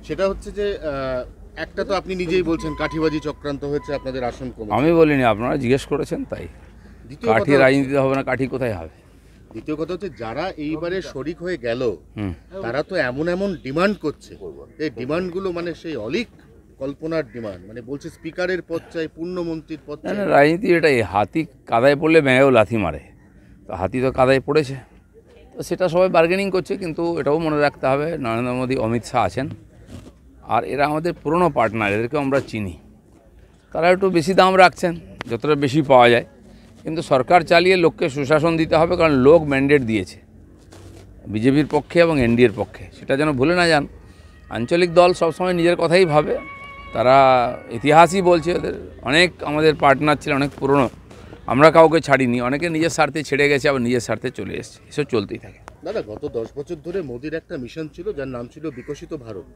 সেটা হচ্ছে যে একটা তো আপনি নিজেই বলছেন কাঠিবাজি চক্রান্ত হয়েছে আপনাদের আসন কমে। আমি বলিনি, আপনারা জিজ্ঞেস করেছেন তাই। কাঠি রাজনীতি হবে না, কাঠি কোথায় হবে? দ্বিতীয় কথা হচ্ছে যারা এইবারে শরিক হয়ে গেল তারা তো এমন এমন ডিমান্ড করছে, এই ডিমান্ডগুলো মানে সেই অলিক কল্পনার ডিমান্ড, মানে বলছে স্পিকারের পদ চাই, পূর্ণমন্ত্রীর পদ চাই। না, রাজনীতি এটাই, হাতি কাদায় পড়লে ব্যাঙেও লাথি মারে। তো হাতি তো কাদায় পড়েছে, তো সেটা সবাই বার্গেনিং করছে। কিন্তু এটাও মনে রাখতে হবে, নরেন্দ্র মোদী, অমিত শাহ আছেন, আর এরা আমাদের পুরনো পার্টনার, এদেরকেও আমরা চিনি। তারা একটু বেশি দাম রাখছেন, যতটা বেশি পাওয়া যায়। কিন্তু সরকার চালিয়ে লোককে সুশাসন দিতে হবে, কারণ লোক ম্যান্ডেট দিয়েছে বিজেপির পক্ষে এবং এনডিএর পক্ষে, সেটা যেন ভুলে না যান। আঞ্চলিক দল সবসময় নিজের কথাই ভাবে, তারা ইতিহাসই বলছে ওদের অনেক আমাদের পার্টনার ছিল, অনেক পুরনো, আমরা কাউকে ছাড়িনি, অনেকে নিজের স্বার্থে ছেড়ে গেছে, আবার নিজের স্বার্থে চলে এসেছে, এসব চলতেই থাকে। দাদা, গত 10 বছর ধরে মোদির একটা মিশন ছিল যার নাম ছিল বিকশিত ভারত।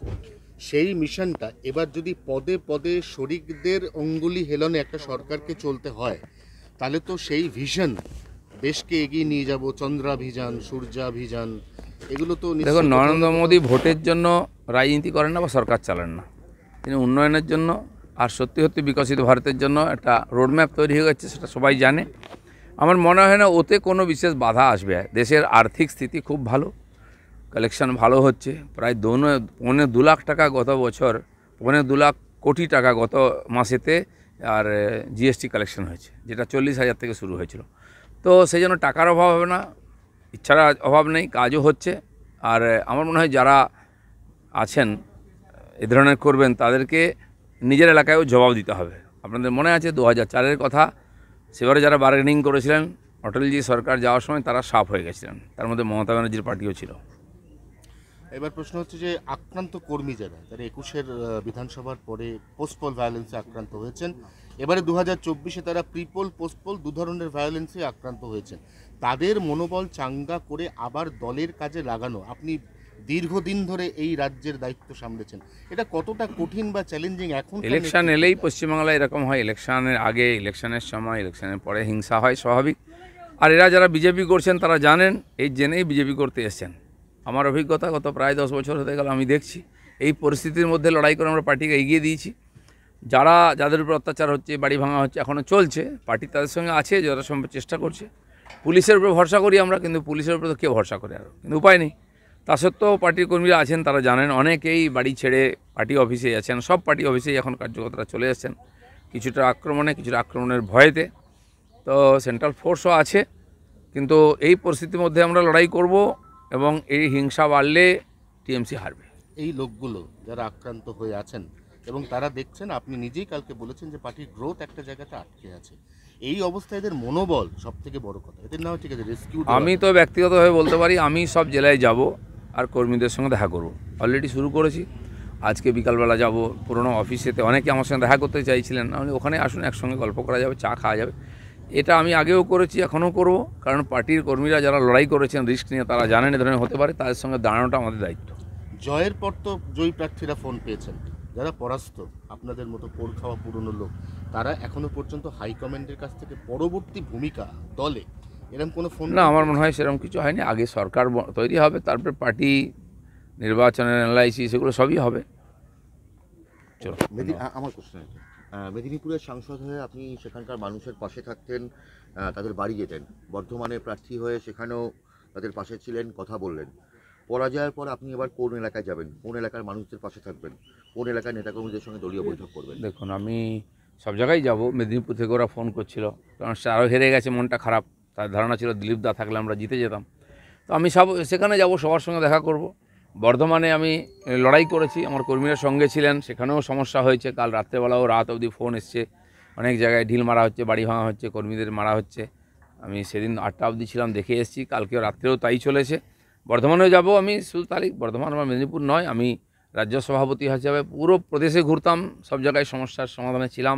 সেই মিশনটা এবার যদি পদে পদে শরিকদের অঙ্গুলি হেলনে একটা সরকারকে চলতে হয়, তাহলে তো সেই ভিশন দেশকে এগিয়ে নিয়ে যাব, চন্দ্রাভিযান, সূর্যাভিযান, এগুলো তো দেখুন, নরেন্দ্র মোদী ভোটের জন্য রাজনীতি করেন না বা সরকার চালান না, তিনি উন্নয়নের জন্য আর সত্যি সত্যি বিকশিত ভারতের জন্য একটা রোডম্যাপ তৈরি হয়ে গেছে, সেটা সবাই জানে। আমার মনে হয় না ওতে কোনো বিশেষ বাধা আসবে। দেশের আর্থিক স্থিতি খুব ভালো, কালেকশন ভালো হচ্ছে, প্রায় 2.25 লাখ টাকা গত বছর, 2.25 লাখ কোটি টাকা গত মাসেতে, আর জিএসটি কালেকশন হয়েছে, যেটা 40,000 থেকে শুরু হয়েছিল। তো সেই জন্য টাকার অভাব হবে না, ইচ্ছার অভাব নেই, কাজও হচ্ছে। আর আমার মনে হয় যারা আছেন এ ধরনের করবেন, তাদেরকে নিজের এলাকায়ও জবাব দিতে হবে। আপনাদের মনে আছে 2004-এর কথা, সেবারে যারা বার্গেনিং করেছিলেন অটলজি সরকার যাওয়ার সময়, তারা সাফ হয়ে গেছিলেন, তার মধ্যে মমতা ব্যানার্জির পার্টিও ছিল। এবার প্রশ্ন হচ্ছে যে আক্রান্ত কর্মী যারা 21-এর বিধানসভার পরে পোস্টপোল ভায়োলেন্সে আক্রান্ত হয়েছেন, এবারে 2024-এ তারা প্রিপোল পোস্টপোল দু ধরনের ভায়োলেন্সে আক্রান্ত হয়েছেন, তাদের মনোবল চাঙ্গা করে আবার দলের কাজে লাগানো, আপনি দীর্ঘদিন ধরে এই রাজ্যের দায়িত্ব সামলেছেন, এটা কতটা কঠিন বা চ্যালেঞ্জিং? এখন ইলেকশন এলেই পশ্চিমবাংলায় এরকম হয়, ইলেকশনের আগে, ইলেকশনের সময়, ইলেকশনের পরে হিংসা হয়, স্বাভাবিক। আর এরা যারা বিজেপি করছেন তারা জানেন, এই জেনেই বিজেপি করতে এসছেন। আমার অভিজ্ঞতা গত প্রায় 10 বছর হতে গেল, আমি দেখছি এই পরিস্থিতির মধ্যে লড়াই করে আমরা পার্টিকে এগিয়ে দিয়েছি। যাদের উপর অত্যাচার হচ্ছে, বাড়ি ভাঙা হচ্ছে, এখনও চলছে, পার্টি তাদের সঙ্গে আছে, যথাসম্ভব চেষ্টা করছে। পুলিশের উপরে ভরসা করি আমরা, কিন্তু পুলিশের উপরে তো কে ভরসা করে, আরও কিন্তু উপায় নেই। তা সত্ত্বেও পার্টির কর্মীরা আছেন, তারা জানেন, অনেকেই বাড়ি ছেড়ে পার্টি অফিসে আছেন, সব পার্টি অফিসেই এখন কার্যকর্তারা চলে এসেছেন, কিছুটা আক্রমণের ভয়েতে। তো সেন্ট্রাল ফোর্সও আছে, কিন্তু এই পরিস্থিতির মধ্যে আমরা লড়াই করব, এবং এই হিংসা বাড়লে টিএমসি হারবে। এই লোকগুলো যারা আক্রান্ত হয়ে আছেন এবং তারা দেখছেন, আপনি নিজেই কালকে বলেছেন যে পার্টির গ্রোথ একটা জায়গাতে আটকে আছে, এই অবস্থায় এদের মনোবল সব থেকে বড় কথা, এদের না ঠিক আছে রেস্কিউ। আমি তো ব্যক্তিগতভাবে বলতে পারি, আমি সব জেলায় যাব আর কর্মীদের সঙ্গে দেখা করব, অলরেডি শুরু করেছি। আজকে বিকালবেলা যাব পুরনো অফিসেতে, অনেকে আমার সঙ্গে দেখা করতে চাইছিলেন, আমি ওখানে আসুন, একসঙ্গে গল্প করা যাবে, চা খাওয়া যাবে। এটা আমি আগেও করেছি, এখনও করব, কারণ পার্টির কর্মীরা যারা লড়াই করেছেন রিস্ক নিয়ে, তারা জানেন এ ধরনের হতে পারে, তাদের সঙ্গে দাঁড়ানোটা আমাদের দায়িত্ব। জয়ের পর তো জয়ী প্রার্থীরা ফোন পেয়েছেন, যারা পরাস্ত আপনাদের মতো পোড় খাওয়া পুরনো লোক, তারা এখনো পর্যন্ত হাইকমান্ডের কাছ থেকে পরবর্তী ভূমিকা দলে এরকম কোনো ফোন না, আমার মনে হয় সেরকম কিছু হয়নি। আগে সরকার তৈরি হবে, তারপরে পার্টি নির্বাচনের অ্যানালাইসিস, এগুলো সবই হবে। চলো, আমার কোশ্চেন আছে, মেদিনীপুরের সাংসদ হয়ে আপনি সেখানকার মানুষের পাশে থাকতেন, তাদের বাড়ি যেতেন, বর্ধমানে প্রার্থী হয়ে সেখানেও তাদের পাশে ছিলেন, কথা বললেন। পরাজয়ের পর আপনি এবার কোন এলাকায় যাবেন, কোন এলাকার মানুষদের পাশে থাকবেন, কোন এলাকার নেতাকর্মীদের সঙ্গে দলীয় বৈঠক করবেন? দেখুন, আমি সব জায়গায় যাব। মেদিনীপুর থেকে ওরা ফোন করছিল, কারণ সে আরও হেরে গেছে, মনটা খারাপ, তার ধারণা ছিল দিলীপ দা থাকলে আমরা জিতে যেতাম। তো আমি সেখানে যাব, সবার সঙ্গে দেখা করব। বর্ধমানে আমি লড়াই করেছি, আমার কর্মীরা সঙ্গে ছিলেন, সেখানেও সমস্যা হয়েছে, কাল রাত্রেবেলাও রাত অবধি ফোন এসছে, অনেক জায়গায় ঢিল মারা হচ্ছে, বাড়ি ভাঙা হচ্ছে, কর্মীদের মারা হচ্ছে। আমি সেদিন 8টা অবধি ছিলাম, দেখে এসেছি, কালকেও রাত্রেও তাই চলেছে। বর্ধমানেও যাব আমি 16 তারিখ, বর্ধমান আমার মেদিনীপুর নয়। আমি রাজ্য সভাপতি হিসাবে পুরো প্রদেশে ঘুরতাম, সব জায়গায় সমস্যার সমাধানে ছিলাম,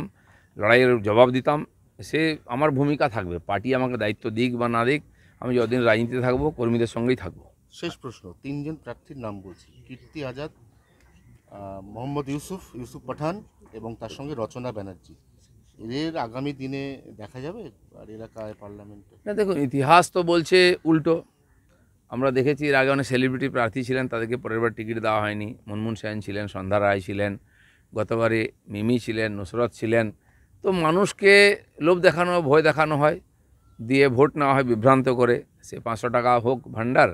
লড়াইয়ের জবাব দিতাম। সে আমার ভূমিকা থাকবে, পার্টি আমাকে দায়িত্ব দিক বা না দিক, আমি যতদিন রাজনীতিতে থাকবো কর্মীদের সঙ্গেই থাকবো। শেষ প্রশ্ন, 3 জন প্রার্থীর নাম বলছি, কীর্তি আজাদ, মোহাম্মদ ইউসুফ পাঠান এবং তার সঙ্গে রচনা ব্যানার্জি, এদের আগামী দিনে দেখা যাবে আর এলাকায় পার্লামেন্টে? না, দেখুন, ইতিহাস তো বলছে উল্টো। আমরা দেখেছি এর আগে অনেক সেলিব্রিটি প্রার্থী ছিলেন, তাদেরকে পরের বার টিকিট দেওয়া হয়নি। মনমোহন সেন ছিলেন, সন্ধ্যা রায় ছিলেন, গতবারে মিমি ছিলেন, নুসরত ছিলেন। তো মানুষকে লোভ দেখানো, ভয় দেখানো হয়, দিয়ে ভোট নেওয়া হয় বিভ্রান্ত করে। সে 500 টাকা হোক ভান্ডার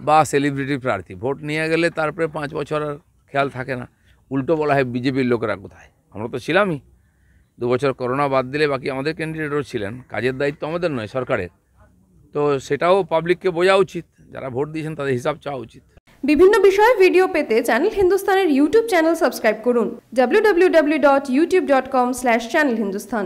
বা সেলিব্রিটি প্রার্থী, ভোট নিয়ে গেলে তারপরে 5 বছর আর খেয়াল থাকে না। উল্টো বলা হয় বিজেপির লোকেরা কোথায়, আমরা তো ছিলামই। 2 বছর করোনা বাদ দিলে বাকি আমাদের ক্যান্ডিডেটও ছিলেন। কাজের দায়িত্ব আমাদের নয়, সরকারের। তো সেটাও পাবলিককে বোঝা উচিত, যারা ভোট দিয়েছেন তাদের হিসাব চাওয়া উচিত। বিভিন্ন বিষয়ে ভিডিও পেতে চ্যানেল হিন্দুস্তানের ইউটিউব চ্যানেল সাবস্ক্রাইব করুন www.youtube.com/channelhindustan।